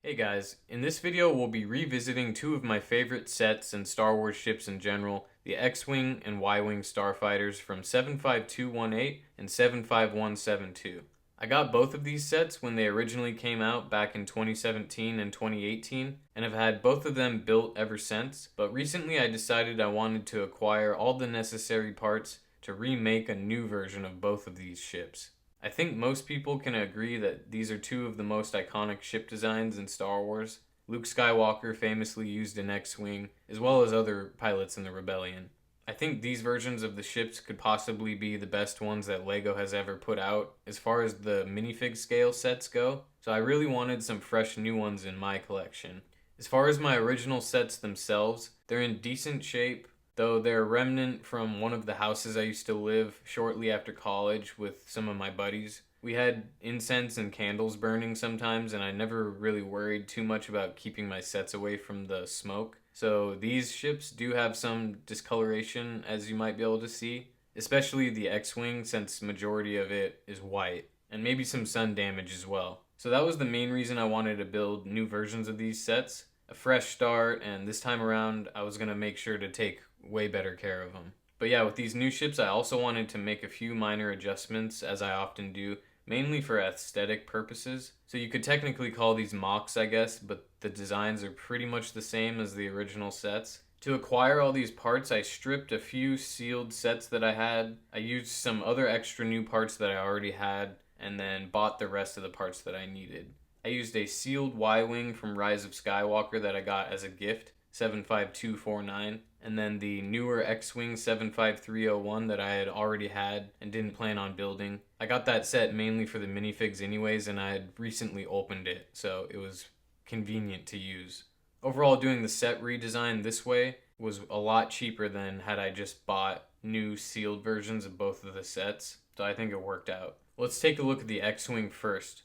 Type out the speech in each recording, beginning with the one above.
Hey guys, in this video we'll be revisiting two of my favorite sets and Star Wars ships in general, the X-Wing and Y-Wing Starfighters from 75218 and 75172. I got both of these sets when they originally came out back in 2017 and 2018 and have had both of them built ever since, but recently I decided I wanted to acquire all the necessary parts to remake a new version of both of these ships. I think most people can agree that these are two of the most iconic ship designs in Star Wars. Luke Skywalker famously used an X-Wing, as well as other pilots in the Rebellion. I think these versions of the ships could possibly be the best ones that LEGO has ever put out as far as the minifig scale sets go, so I really wanted some fresh new ones in my collection. As far as my original sets themselves, they're in decent shape, though they're a remnant from one of the houses I used to live shortly after college with some of my buddies. We had incense and candles burning sometimes, and I never really worried too much about keeping my sets away from the smoke. So these ships do have some discoloration, as you might be able to see, especially the X-Wing, since majority of it is white, and maybe some sun damage as well. So that was the main reason I wanted to build new versions of these sets. A fresh start, and this time around I was going to make sure to take way better care of them. But yeah, with these new ships, I also wanted to make a few minor adjustments, as I often do, mainly for aesthetic purposes. So you could technically call these mocks, I guess, but the designs are pretty much the same as the original sets. To acquire all these parts, I stripped a few sealed sets that I had. I used some other extra new parts that I already had, and then bought the rest of the parts that I needed. I used a sealed Y-Wing from Rise of Skywalker that I got as a gift, 75249, and then the newer X-Wing 75301 that I had already had and didn't plan on building. I got that set mainly for the minifigs anyways, and I had recently opened it, so it was convenient to use. Overall, doing the set redesign this way was a lot cheaper than had I just bought new sealed versions of both of the sets, so I think it worked out. Let's take a look at the X-Wing first.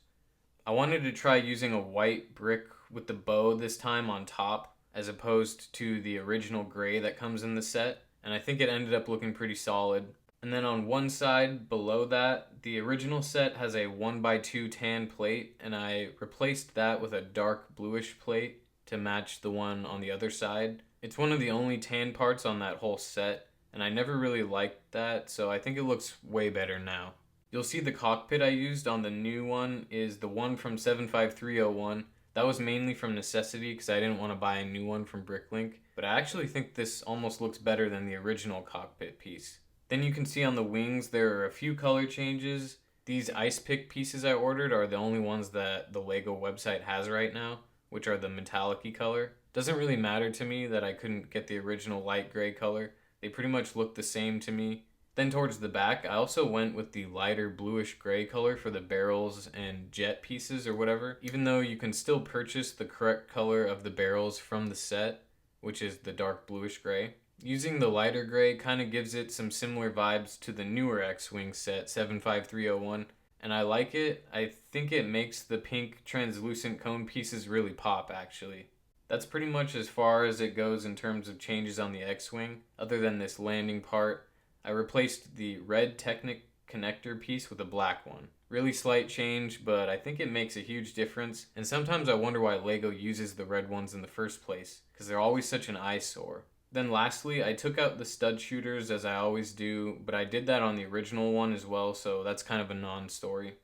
I wanted to try using a white brick with the bow this time on top, as opposed to the original gray that comes in the set, and I think it ended up looking pretty solid. And then on one side below that, the original set has a 1x2 tan plate, and I replaced that with a dark bluish plate to match the one on the other side. It's one of the only tan parts on that whole set, and I never really liked that, so I think it looks way better now. You'll see the cockpit I used on the new one is the one from 75301. That was mainly from necessity because I didn't want to buy a new one from Bricklink, but I actually think this almost looks better than the original cockpit piece. Then you can see on the wings there are a few color changes. These ice pick pieces I ordered are the only ones that the LEGO website has right now, which are the metallic-y color. Doesn't really matter to me that I couldn't get the original light gray color. They pretty much look the same to me. Then towards the back, I also went with the lighter bluish gray color for the barrels and jet pieces or whatever, even though you can still purchase the correct color of the barrels from the set, which is the dark bluish gray. Using the lighter gray kind of gives it some similar vibes to the newer X-Wing set 75301, and I like it. I think it makes the pink translucent cone pieces really pop, actually. That's pretty much as far as it goes in terms of changes on the X-Wing, other than this landing part. I replaced the red Technic connector piece with a black one. Really slight change, but I think it makes a huge difference, and sometimes I wonder why LEGO uses the red ones in the first place, because they're always such an eyesore. Then lastly, I took out the stud shooters as I always do, but I did that on the original one as well, so that's kind of a non-story.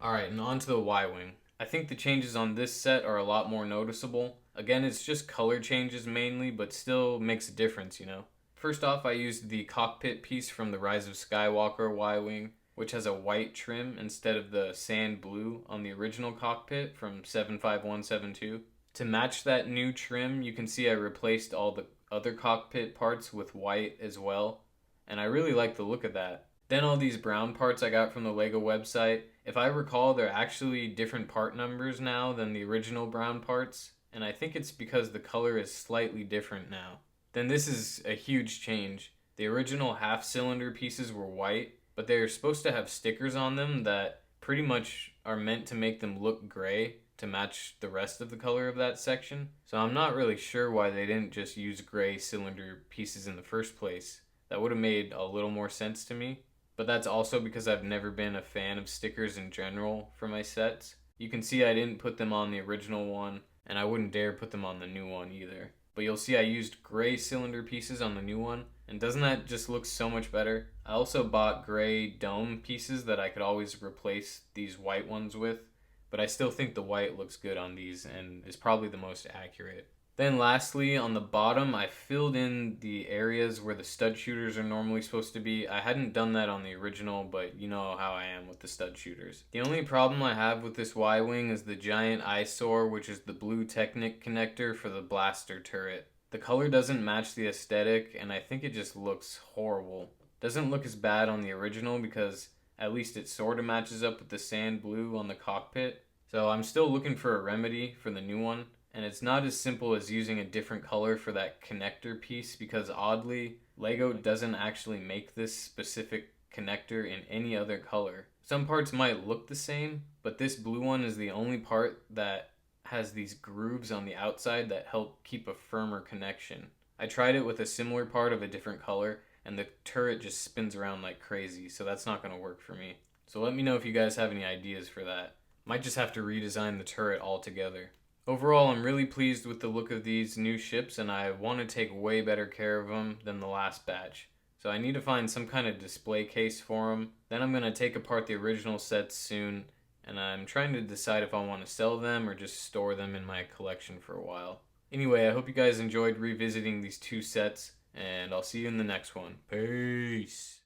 Alright, and on to the Y-Wing. I think the changes on this set are a lot more noticeable. Again, it's just color changes mainly, but still makes a difference, you know? First off, I used the cockpit piece from the Rise of Skywalker Y-Wing, which has a white trim instead of the sand blue on the original cockpit from 75172. To match that new trim, you can see I replaced all the other cockpit parts with white as well, and I really like the look of that. Then all these brown parts I got from the LEGO website, if I recall, they're actually different part numbers now than the original brown parts, and I think it's because the color is slightly different now. Then this is a huge change. The original half-cylinder pieces were white, but they're supposed to have stickers on them that pretty much are meant to make them look gray to match the rest of the color of that section. So I'm not really sure why they didn't just use gray cylinder pieces in the first place. That would have made a little more sense to me. But that's also because I've never been a fan of stickers in general for my sets. You can see I didn't put them on the original one, and I wouldn't dare put them on the new one either. But you'll see I used gray cylinder pieces on the new one, and doesn't that just look so much better? I also bought gray dome pieces that I could always replace these white ones with, but I still think the white looks good on these and is probably the most accurate. Then lastly, on the bottom, I filled in the areas where the stud shooters are normally supposed to be. I hadn't done that on the original, but you know how I am with the stud shooters. The only problem I have with this Y-Wing is the giant eyesore, which is the blue Technic connector for the blaster turret. The color doesn't match the aesthetic, and I think it just looks horrible. Doesn't look as bad on the original because at least it sort of matches up with the sand blue on the cockpit. So I'm still looking for a remedy for the new one. And it's not as simple as using a different color for that connector piece because oddly, LEGO doesn't actually make this specific connector in any other color. Some parts might look the same, but this blue one is the only part that has these grooves on the outside that help keep a firmer connection. I tried it with a similar part of a different color, and the turret just spins around like crazy, so that's not going to work for me. So let me know if you guys have any ideas for that. Might just have to redesign the turret altogether. Overall, I'm really pleased with the look of these new ships, and I want to take way better care of them than the last batch. So I need to find some kind of display case for them. Then I'm going to take apart the original sets soon, and I'm trying to decide if I want to sell them or just store them in my collection for a while. Anyway, I hope you guys enjoyed revisiting these two sets, and I'll see you in the next one. Peace!